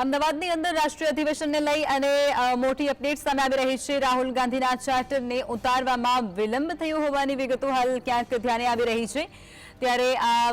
અમદાવાદની અંદર રાષ્ટ્રીય અધિવેશનને લઈ અને મોટી અપડેટ સામે આવી રહી છે। રાહુલ ગાંધીના ચાર્ટરને ઉતારવામાં વિલંબ થયો હોવાની વિગતો હાલ ક્યાંક ધ્યાને આવી રહી છે। ત્યારે આ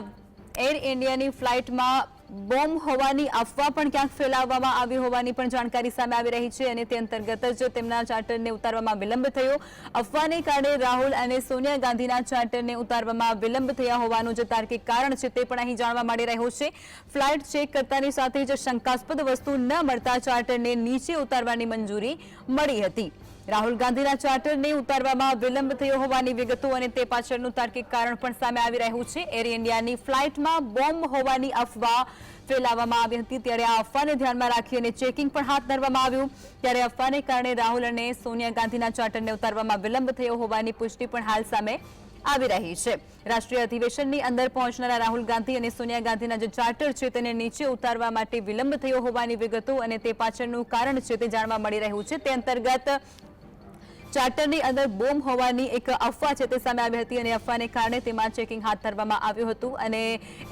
એર ઇન્ડિયાની ફ્લાઇટમાં બોમ્બ હોવાની અફવા પણ ક્યાંક ફેલાવવામાં આવી હોવાની પણ જાણકારી સામે આવી રહી છે અને તે અંતર્ગત જ તેમના ચાર્ટરને ઉતારવામાં વિલંબ થયો। અફવાને કારણે રાહુલ અને સોનિયા ગાંધીના ચાર્ટરને ઉતારવામાં વિલંબ થયા હોવાનું જે તાર્કિક કારણ છે તે પણ અહીં જાણવા મળી રહ્યું છે। ફ્લાઇટ ચેક કરતાની સાથે જ શંકાસ્પદ વસ્તુ ન મળતા ચાર્ટરને નીચે ઉતારવાની મંજૂરી મળી હતી। રાહુલ ગાંધીના ચાર્ટરને ઉતારવામાં વિલંબ થયો હોવાની વિગતો અને તે પાછળનું તાર્કિક કારણ પણ સામે આવી રહ્યું છે। એર ઇન્ડિયાની ફ્લાઇટમાં બોમ્બ હોવાની અફવા ફેલાવવામાં આવી હતી, ત્યારે આ અફવાને ધ્યાનમાં રાખી અને ચેકિંગ પણ હાથ ધરવામાં આવ્યું। ત્યારે અફવાને કારણે રાહુલ અને સોનિયા ગાંધીના ચાર્ટરને ઉતારવામાં વિલંબ થયો હોવાની પુષ્ટિ પણ હાલ સામે આવી રહી છે। રાષ્ટ્રીય અધિવેશનની અંદર પહોંચનારા રાહુલ ગાંધી અને સોનિયા ગાંધીના જે ચાર્ટર છે તેને નીચે ઉતારવા માટે વિલંબ થયો હોવાની વિગતો અને તે પાછળનું કારણ છે તે જાણવા મળી રહ્યું છે। તે અંતર્ગત ચાર્ટરની અંદર બોમ્બ હોવાની એક અફવા છે તે સામે આવી હતી અને અફવાને કારણે તેમાં ચેકિંગ હાથ ધરવામાં આવ્યું હતું અને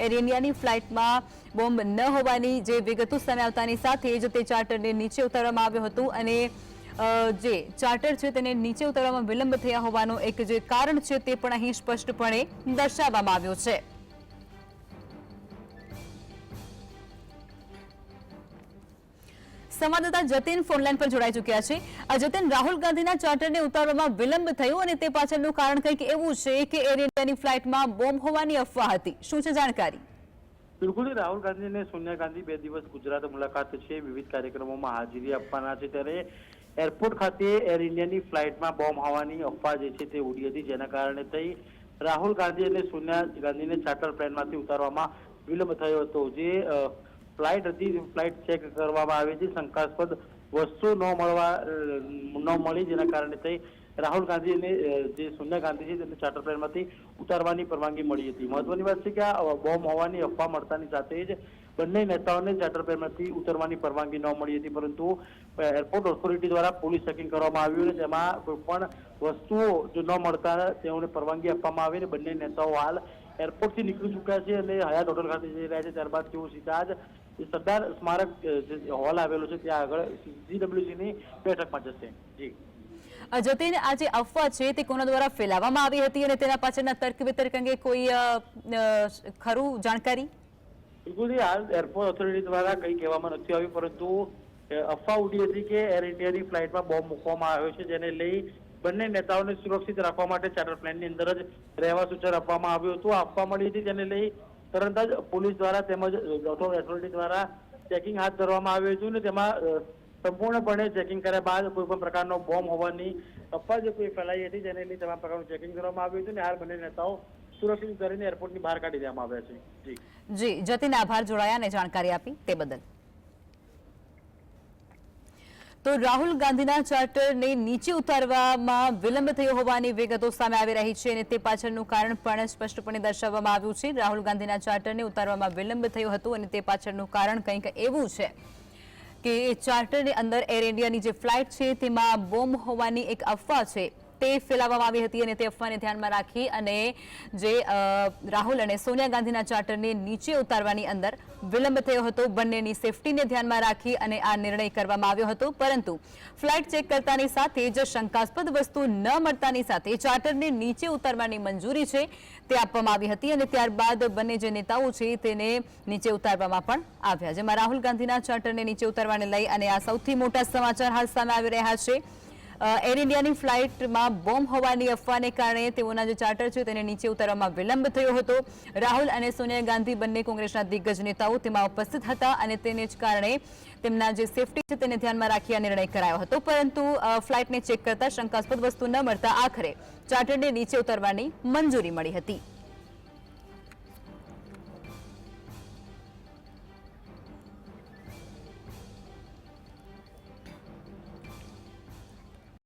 એર ઇન્ડિયાની ફ્લાઇટમાં બોમ્બ ન હોવાની જે વિગતો સામે આવતાની સાથે જ તે ચાર્ટરને નીચે ઉતારવામાં આવ્યું હતું અને જે ચાર્ટર છે તેને નીચે ઉતારવામાં વિલંબ થયા હોવાનો એક જે કારણ છે તે પણ અહીં સ્પષ્ટપણે દર્શાવવામાં આવ્યું છે। સંવાદદાતા જતીન ફોનલાઈન પર જોડાઈ ચૂક્યા છે। જતીન, રાહુલ ગાંધીના ચાર્ટરને ઉતારવામાં વિલંબ થયો અને તે પાછળનું કારણ કંઈક એવું છે કે એર ઇન્ડિયાની ફ્લાઇટમાં બોમ્બ હોવાની અફવા હતી, શું છે જાણકારી? બિલકુલ, રાહુલ ગાંધી અને સોનિયા ગાંધી 2 દિવસ ગુજરાત મુલાકાત છે, વિવિધ કાર્યક્રમોમાં હાજરી આપવાના છે। ત્યારે એરપોર્ટ ખાતે એર ઇન્ડિયાની ફ્લાઇટમાં બોમ્બ હોવાની અફવા જે છે તે ઉડી હતી, જેના કારણે થઈ રાહુલ ગાંધી અને સોનિયા ગાંધીને ચાર્ટર પ્લેનમાંથી ઉતારવામાં વિલંબ થયો હતો। જે ફ્લાઇટ હતી, ફ્લાઇટ ચેક કરવામાં આવી હતી, શંકાસ્પદ વસ્તુ ન મળી, જેના કારણે થઈ રાહુલ ગાંધી અને જે સોનિયા ગાંધી છે તેને ચાર્ટર પ્લેનમાંથી ઉતારવાની પરવાનગી મળી હતી। મહત્વની વાત છે કે આ બોમ્બ હોવાની અફવા મળતાની સાથે જ બંને નેતાઓને ચાર્ટર પ્લેનમાંથી ઉતરવાની પરવાનગી ન મળી હતી, પરંતુ એરપોર્ટ ઓથોરિટી દ્વારા પોલીસ ચેકિંગ કરવામાં આવ્યું અને તેમાં કોઈ પણ વસ્તુઓ જો ન મળતા તેઓને પરવાનગી આપવામાં આવી અને બંને નેતાઓ હાલ એરપોર્ટથી નીકળી ચૂક્યા છે અને હયાત હોટલ ખાતે જઈ રહ્યા છે। ત્યારબાદ તેઓ સીધા જ સરદાર સ્મારક જે હોલ આવેલો છે ત્યાં આગળ CWCની બેઠકમાં જશે। જી જતીન, આ જે અફવા છે તે કોના દ્વારા ફેલાવવામાં આવી હતી અને તેના પાછળના તર્ક વિતર્ક અંગે કોઈ ખરું જાણકારી? બિલકુલ, હાલ એરપોર્ટ ઓથોરિટી દ્વારા કંઈ કહેવામાં નથી આવ્યું, પરંતુ અફવા ઉડી હતી કે એર ઇન્ડિયાની ફ્લાઇટમાં બોમ્બ મૂકવામાં આવ્યો છે, જેને લઈ બંને નેતાઓને સુરક્ષિત રાખવા માટે ચાર્ટર પ્લેનની અંદર જ રહેવા સૂચન આપવામાં આવ્યું હતું। અફવા મળી હતી, જેને લઈ તરત જ પોલીસ દ્વારા તેમજ ઓથોરિટી દ્વારા ચેકિંગ હાથ ધરવામાં આવ્યું હતું અને તેમાં સંપૂર્ણપણે ચેકિંગ કર્યા બાદ કોઈ પણ પ્રકારનો બોમ્બ હોવાની અફવા જે કોઈ ફેલાઈ હતી જેને લઈ તમામ પ્રકારનું ચેકિંગ કરવામાં આવ્યું હતું અને હાલ બંને નેતાઓ સુરક્ષિત કરીને એરપોર્ટની બહાર કાઢી દેવામાં આવ્યા છે। જી જતીન, આભાર જોડાયા અને જાણકારી આપી તે બદલ। તો રાહુલ ગાંધીના ચાર્ટરને નીચે ઉતારવામાં વિલંબ થયો હોવાની વિગતો સામે આવી રહી છે અને તે પાછળનું કારણ પણ સ્પષ્ટપણે દર્શાવવામાં આવ્યું છે। રાહુલ ગાંધીના ચાર્ટરને ઉતારવામાં વિલંબ થયો હતો અને તે પાછળનું કારણ કંઈક એવું છે કે ચાર્ટરની અંદર એર ઇન્ડિયાની જે ફ્લાઇટ છે તેમાં બોમ્બ હોવાની એક અફવા છે તે ફેલાવવામાં આવી હતી અને તે અફવાને ધ્યાનમાં રાખી અને જે રાહુલ અને સોનિયા ગાંધીના ચાર્ટરને નીચે ઉતારવાની અંદર વિલંબ થયો હતો। બંનેની સેફટીને ધ્યાનમાં રાખી અને આ નિર્ણય કરવામાં આવ્યો હતો, પરંતુ ફ્લાઇટ ચેક કરતાની સાથે જ શંકાસ્પદ વસ્તુ ન મળતાની સાથે ચાર્ટરને નીચે ઉતારવાની મંજૂરી છે તે આપવામાં આવી હતી અને ત્યારબાદ બંને જે નેતાઓ છે તેને નીચે ઉતારવામાં પણ આવ્યા, જેમાં રાહુલ ગાંધીના ચાર્ટરને નીચે ઉતારવાને લઈ અને આ સૌથી મોટા સમાચાર હાલ સામે આવી રહ્યા છે। એર ઇન્ડિયાની ફ્લાઇટમાં બોમ્બ હોવાની અફવાને કારણે તેઓના જે ચાર્ટર છે તેને નીચે ઉતારવામાં વિલંબ થયો હતો। રાહુલ અને સોનિયા ગાંધી બંને કોંગ્રેસના દિગ્ગજ નેતાઓ તેમાં ઉપસ્થિત હતા અને તેને જ કારણે તેમના જે સેફટી છે તેને ધ્યાનમાં રાખી આ નિર્ણય કરાયો હતો, પરંતુ ફ્લાઇટને ચેક કરતા શંકાસ્પદ વસ્તુ ન મળતા આખરે ચાર્ટરને નીચે ઉતારવાની મંજૂરી મળી હતી।